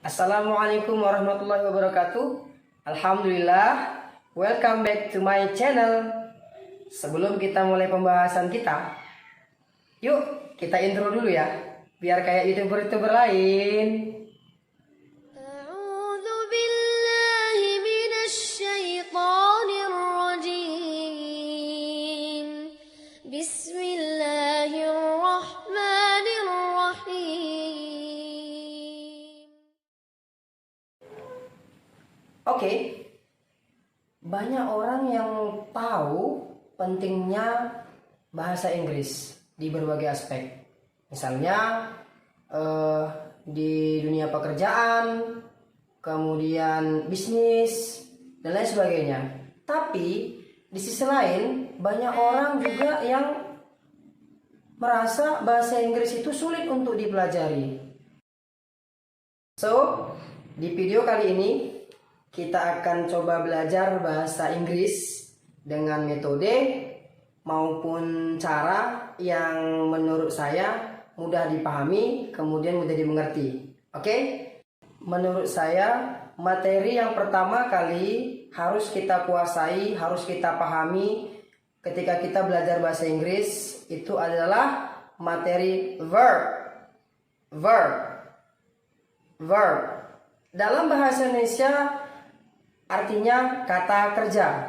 Assalamualaikum warahmatullahi wabarakatuh. Alhamdulillah, welcome back to my channel. Sebelum kita mulai pembahasan kita, yuk kita intro dulu ya, biar kayak youtuber-youtuber lain. A'udzu billahi minasyaitonir rajim. Bismillahirrahmanirrahim. Oke, banyak orang yang tahu pentingnya bahasa Inggris di berbagai aspek. Misalnya di dunia pekerjaan, kemudian bisnis, dan lain sebagainya. Tapi di sisi lain banyak orang juga yang merasa bahasa Inggris itu sulit untuk dipelajari. So, di video kali ini kita akan coba belajar bahasa Inggris dengan metode maupun cara yang menurut saya mudah dipahami, kemudian mudah dimengerti. Oke? Menurut saya, materi yang pertama kali harus kita kuasai, harus kita pahami ketika kita belajar bahasa Inggris itu adalah materi verb. Verb. Dalam bahasa Indonesia artinya kata kerja.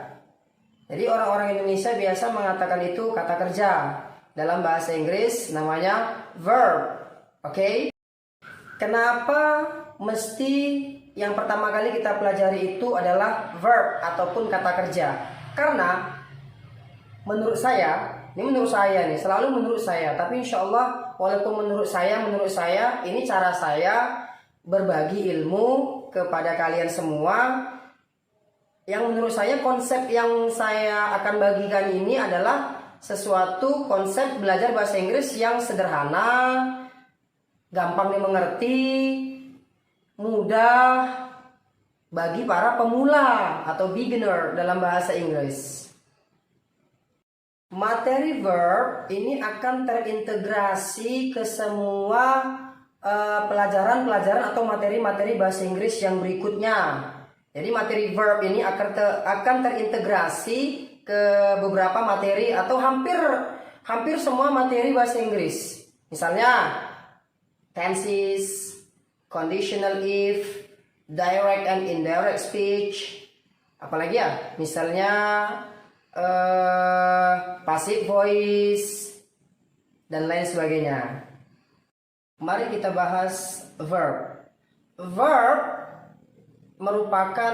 Jadi orang-orang Indonesia biasa mengatakan itu kata kerja. Dalam bahasa Inggris namanya verb. Oke? Kenapa mesti yang pertama kali kita pelajari itu adalah verb ataupun kata kerja? Karena menurut saya, ini menurut saya nih, selalu menurut saya. Tapi insya Allah walaupun menurut saya ini cara saya berbagi ilmu kepada kalian semua. Yang menurut saya konsep yang saya akan bagikan ini adalah sesuatu konsep belajar bahasa Inggris yang sederhana, gampang dimengerti, mudah bagi para pemula atau beginner dalam bahasa Inggris. Materi verb ini akan terintegrasi ke semua pelajaran-pelajaran atau materi-materi bahasa Inggris yang berikutnya. Jadi materi verb ini akan terintegrasi ke beberapa materi atau hampir semua materi bahasa Inggris. Misalnya tenses, conditional if, direct and indirect speech. Apalagi ya? Misalnya passive voice dan lain sebagainya. Mari kita bahas verb. Verb merupakan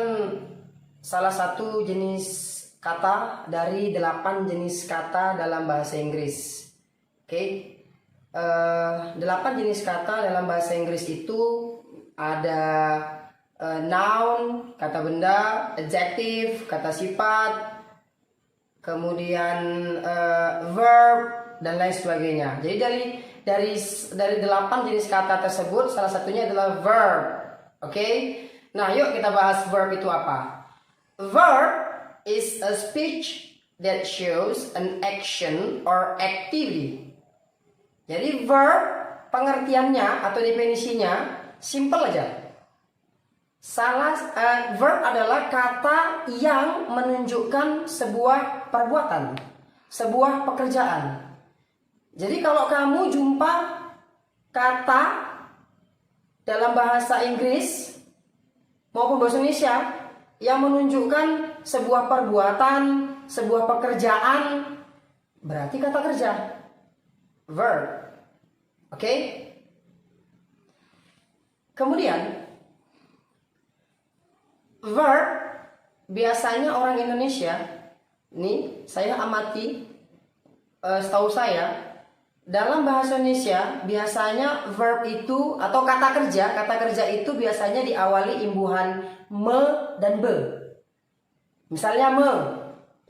salah satu jenis kata dari 8 jenis kata dalam bahasa Inggris. Oke, 8 jenis kata dalam bahasa Inggris itu ada noun, kata benda, adjective, kata sifat, kemudian verb dan lain sebagainya. Jadi dari 8 jenis kata tersebut salah satunya adalah verb. Oke? Nah, yuk kita bahas verb itu apa. Verb is a speech that shows an action or activity. Jadi verb pengertiannya atau definisinya simple aja. Verb adalah kata yang menunjukkan sebuah perbuatan, sebuah pekerjaan. Jadi kalau kamu jumpa kata dalam bahasa Inggris maupun bahasa Indonesia yang menunjukkan sebuah perbuatan, sebuah pekerjaan, berarti kata kerja. Verb. Oke? Kemudian verb biasanya orang Indonesia, nih saya amati, setahu saya dalam bahasa Indonesia biasanya verb itu atau kata kerja itu biasanya diawali imbuhan me dan be. Misalnya me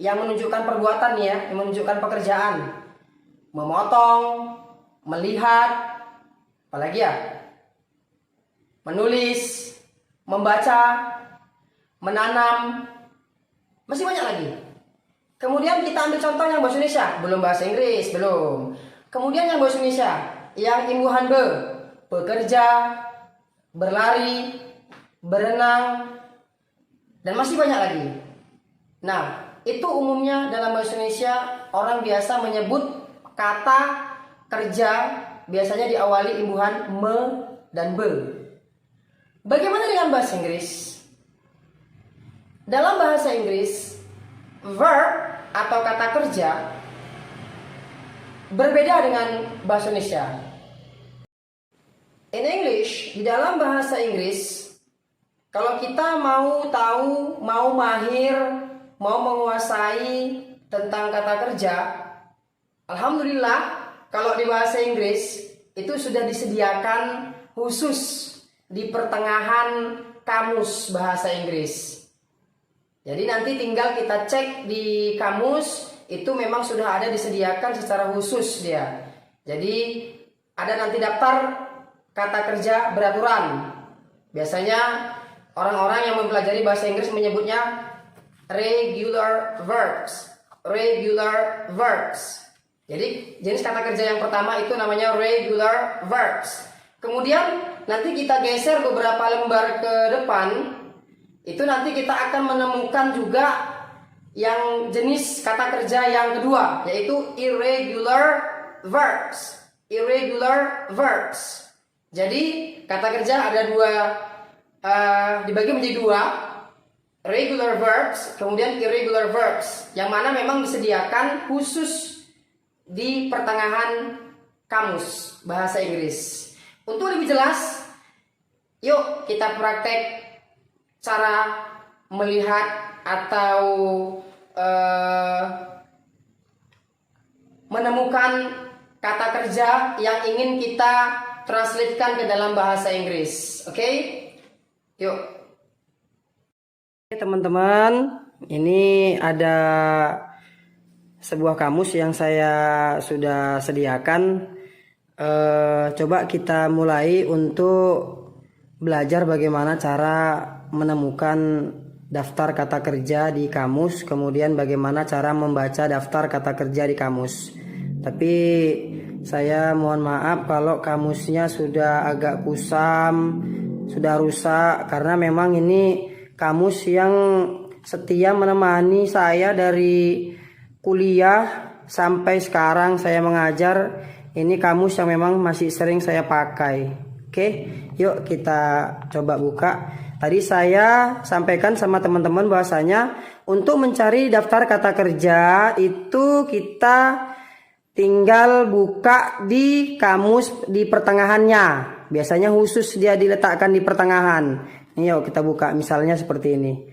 yang menunjukkan perbuatan ya, yang menunjukkan pekerjaan. Memotong, melihat, apalagi ya? Menulis, membaca, menanam, masih banyak lagi. Kemudian kita ambil contoh yang bahasa Indonesia, belum bahasa Inggris, belum. Kemudian yang bahasa Indonesia, yang imbuhan be, bekerja, berlari, berenang, dan masih banyak lagi. Nah, itu umumnya dalam bahasa Indonesia orang biasa menyebut kata kerja biasanya diawali imbuhan me dan be. Bagaimana dengan bahasa Inggris? Dalam bahasa Inggris, verb atau kata kerja berbeda dengan bahasa Indonesia. In English, di dalam bahasa Inggris, kalau kita mau tahu, mau mahir, mau menguasai tentang kata kerja, alhamdulillah kalau di bahasa Inggris itu sudah disediakan khusus di pertengahan kamus bahasa Inggris. Jadi nanti tinggal kita cek di kamus, itu memang sudah ada disediakan secara khusus dia. Jadi ada nanti daftar kata kerja beraturan. Biasanya orang-orang yang mempelajari bahasa Inggris menyebutnya regular verbs. Regular verbs. Jadi jenis kata kerja yang pertama itu namanya regular verbs. Kemudian nanti kita geser beberapa lembar ke depan, itu nanti kita akan menemukan juga yang jenis kata kerja yang kedua, yaitu irregular verbs. Irregular verbs. Jadi kata kerja ada dua, dibagi menjadi dua, regular verbs, kemudian irregular verbs, yang mana memang disediakan khusus di pertengahan kamus bahasa Inggris. Untuk lebih jelas, yuk kita praktek cara melihat atau menemukan kata kerja yang ingin kita translatekan ke dalam bahasa Inggris. Oke? Yuk. Teman-teman, ini ada sebuah kamus yang saya sudah sediakan. Coba kita mulai untuk belajar bagaimana cara menemukan daftar kata kerja di kamus, kemudian bagaimana cara membaca daftar kata kerja di kamus. Tapi saya mohon maaf kalau kamusnya sudah agak kusam, sudah rusak, karena memang ini kamus yang setia menemani saya dari kuliah sampai sekarang saya mengajar. Ini kamus yang memang masih sering saya pakai. Oke, yuk kita coba buka. Tadi saya sampaikan sama teman-teman bahwasanya untuk mencari daftar kata kerja itu kita tinggal buka di kamus di pertengahannya. Biasanya khusus dia diletakkan di pertengahan. Ini yuk kita buka misalnya seperti ini.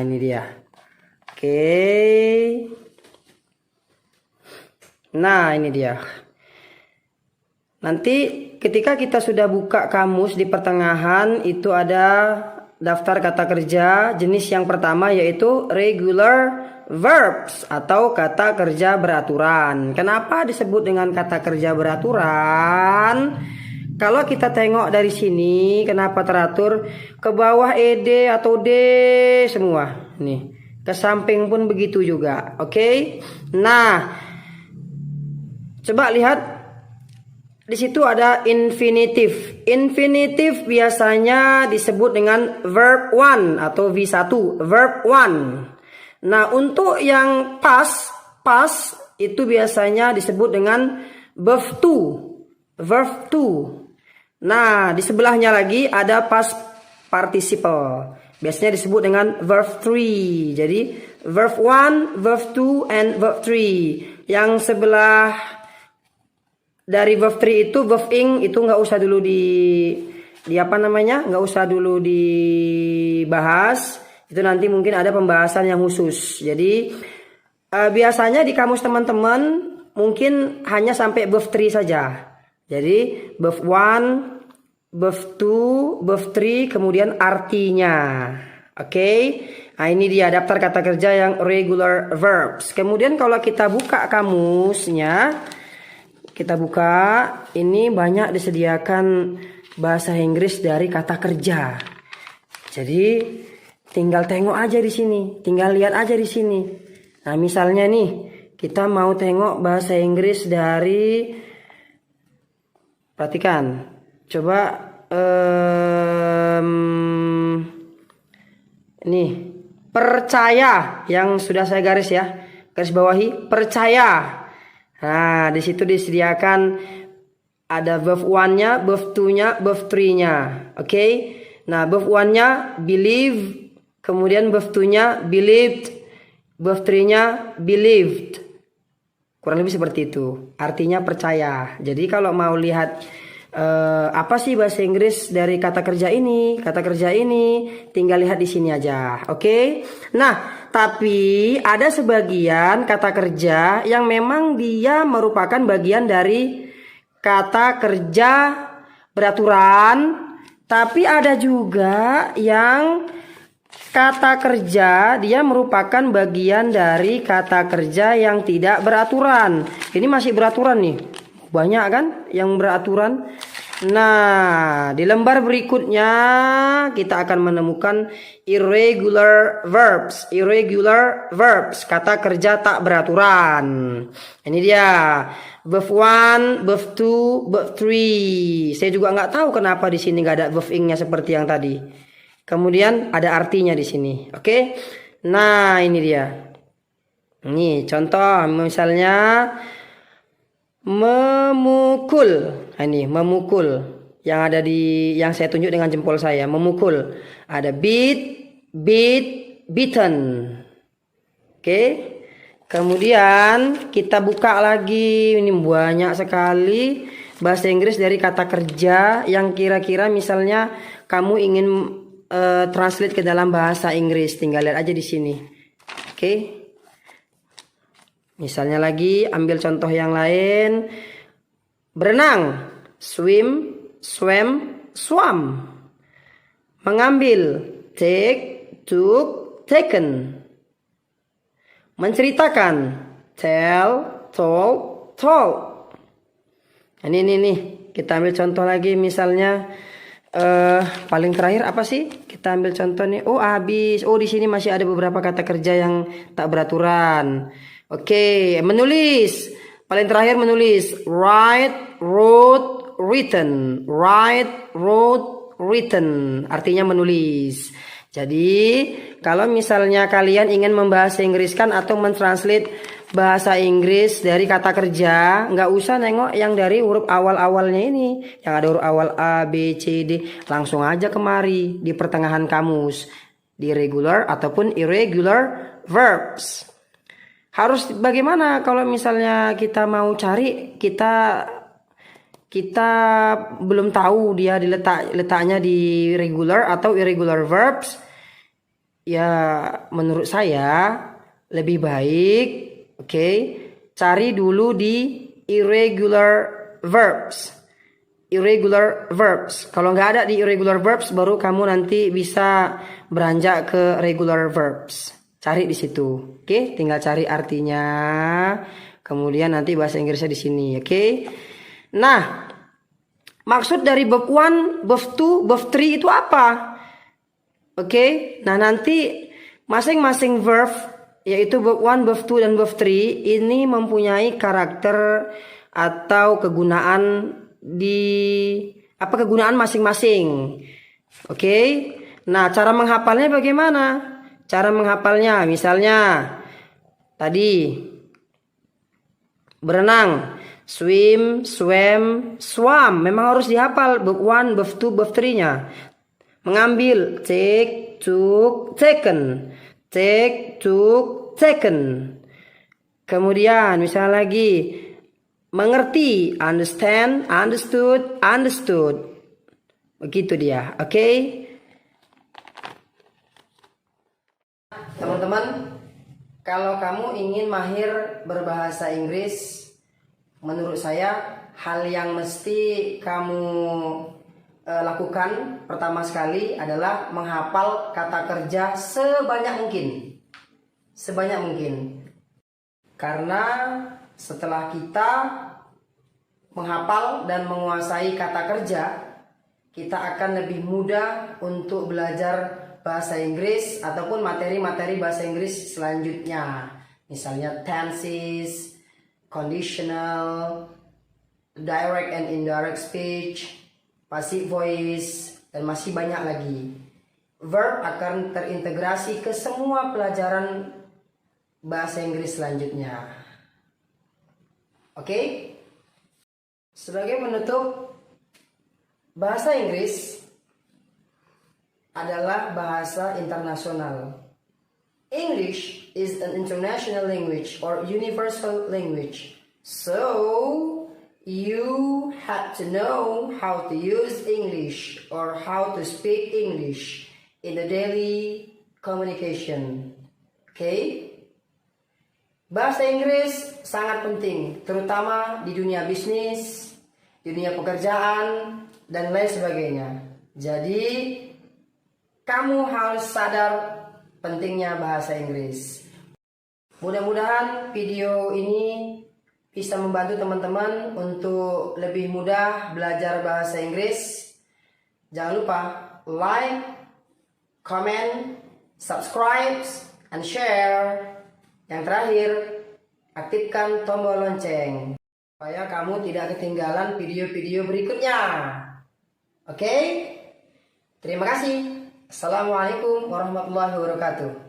Ini dia. Oke. Nah, ini dia. Nanti ketika kita sudah buka kamus di pertengahan, itu ada daftar kata kerja jenis yang pertama, yaitu regular verbs atau kata kerja beraturan. Kenapa disebut dengan kata kerja beraturan? Kalau kita tengok dari sini, kenapa teratur? Ke bawah ed atau d semua. Nih, ke samping pun begitu juga. Oke. Nah, coba lihat di situ ada infinitif. Infinitif biasanya disebut dengan verb one atau V1, verb one. Nah, untuk yang past itu biasanya disebut dengan verb two, verb two. Nah, di sebelahnya lagi ada past participle. Biasanya disebut dengan verb three. Jadi verb one, verb two, and verb three. Yang sebelah dari verb 3 itu verb ing itu nggak usah dulu nggak usah dulu dibahas. Itu nanti mungkin ada pembahasan yang khusus. Jadi biasanya di kamus teman-teman mungkin hanya sampai verb 3 saja. Jadi verb 1, verb 2, verb 3, kemudian artinya. Oke. Nah, ini dia daftar kata kerja yang regular verbs. Kemudian kalau kita buka kamusnya, kita buka, ini banyak disediakan bahasa Inggris dari kata kerja. Jadi tinggal tengok aja di sini, tinggal lihat aja di sini. Nah, misalnya nih, kita mau tengok bahasa Inggris dari, perhatikan, coba Ini percaya yang sudah saya garis ya. Garis bawahi percaya. Nah, di situ disediakan ada verb 1-nya, verb 2-nya, verb 3-nya. Oke. Nah, verb 1-nya believe, kemudian verb 2-nya believed, verb 3-nya believed. Kurang lebih seperti itu. Artinya percaya. Jadi kalau mau lihat apa sih bahasa Inggris dari kata kerja ini? Kata kerja ini tinggal lihat di sini aja. Oke. Nah, tapi ada sebagian kata kerja yang memang dia merupakan bagian dari kata kerja beraturan, tapi ada juga yang kata kerja dia merupakan bagian dari kata kerja yang tidak beraturan. Ini masih beraturan nih. Banyak kan yang beraturan. Nah, di lembar berikutnya kita akan menemukan irregular verbs. Irregular verbs, kata kerja tak beraturan. Ini dia. Verb 1, verb 2, verb 3. Saya juga nggak tahu kenapa di sini nggak ada verb ing-nya seperti yang tadi. Kemudian ada artinya di sini. Oke. Nah, ini dia. Ini contoh misalnya memukul. Nah, ini memukul. Yang ada yang saya tunjuk dengan jempol saya, memukul. Ada beat, beaten. Oke. Kemudian kita buka lagi. Ini banyak sekali bahasa Inggris dari kata kerja yang kira-kira misalnya kamu ingin translate ke dalam bahasa Inggris. Tinggal lihat aja di sini. Oke. Misalnya lagi ambil contoh yang lain. Berenang, swim, swam, swam. Mengambil, take, took, taken. Menceritakan, tell, told, told. Ini nih, kita ambil contoh lagi misalnya paling terakhir apa sih? Kita ambil contoh nih. Oh, habis. Oh, di sini masih ada beberapa kata kerja yang tak beraturan. Oke, menulis. Paling terakhir menulis. Write, wrote, written. Write, wrote, written. Artinya menulis. Jadi, kalau misalnya kalian ingin membahasa Inggriskan atau mentranslate bahasa Inggris dari kata kerja, nggak usah nengok yang dari huruf awal-awalnya ini. Yang ada huruf awal A, B, C, D. Langsung aja kemari di pertengahan kamus. Di regular ataupun irregular verbs. Harus bagaimana kalau misalnya kita mau cari, kita belum tahu dia letaknya di regular atau irregular verbs. Ya menurut saya lebih baik cari dulu di irregular verbs. Irregular verbs. Kalau nggak ada di irregular verbs, baru kamu nanti bisa beranjak ke regular verbs. Cari di situ. Oke, tinggal cari artinya. Kemudian nanti bahasa Inggrisnya di sini, oke? Nah, maksud dari verb 1, verb 2, verb 3 itu apa? Oke. Nah, nanti masing-masing verb yaitu verb 1, verb 2 dan verb 3 ini mempunyai karakter atau kegunaan kegunaan masing-masing. Oke. Nah, cara menghafalnya bagaimana? Cara menghafalnya misalnya tadi berenang, swim, swam, swam. Memang harus dihafal verb 1, verb 2, verb 3-nya. Mengambil, take, took, taken. Take, took, taken. Kemudian misalnya lagi mengerti, understand, understood, understood. Begitu dia, oke? Teman-teman, kalau kamu ingin mahir berbahasa Inggris, menurut saya hal yang mesti kamu lakukan pertama sekali adalah menghafal kata kerja sebanyak mungkin. Sebanyak mungkin. Karena setelah kita menghafal dan menguasai kata kerja, kita akan lebih mudah untuk belajar bahasa Inggris ataupun materi-materi bahasa Inggris selanjutnya. Misalnya tenses, conditional, direct and indirect speech, passive voice, dan masih banyak lagi. verb akan terintegrasi ke semua pelajaran bahasa Inggris selanjutnya. Oke? Sebagai penutup, bahasa Inggris adalah bahasa internasional. English is an international language or universal language. So, you have to know how to use English or how to speak English in the daily communication. Okay? Bahasa Inggris sangat penting, terutama di dunia bisnis, dunia pekerjaan, dan lain sebagainya. Jadi, kamu harus sadar pentingnya bahasa Inggris. Mudah-mudahan video ini bisa membantu teman-teman untuk lebih mudah belajar bahasa Inggris. Jangan lupa like, comment, subscribe, and share. Yang terakhir, aktifkan tombol lonceng supaya kamu tidak ketinggalan video-video berikutnya. Oke? Terima kasih. Assalamualaikum warahmatullahi wabarakatuh.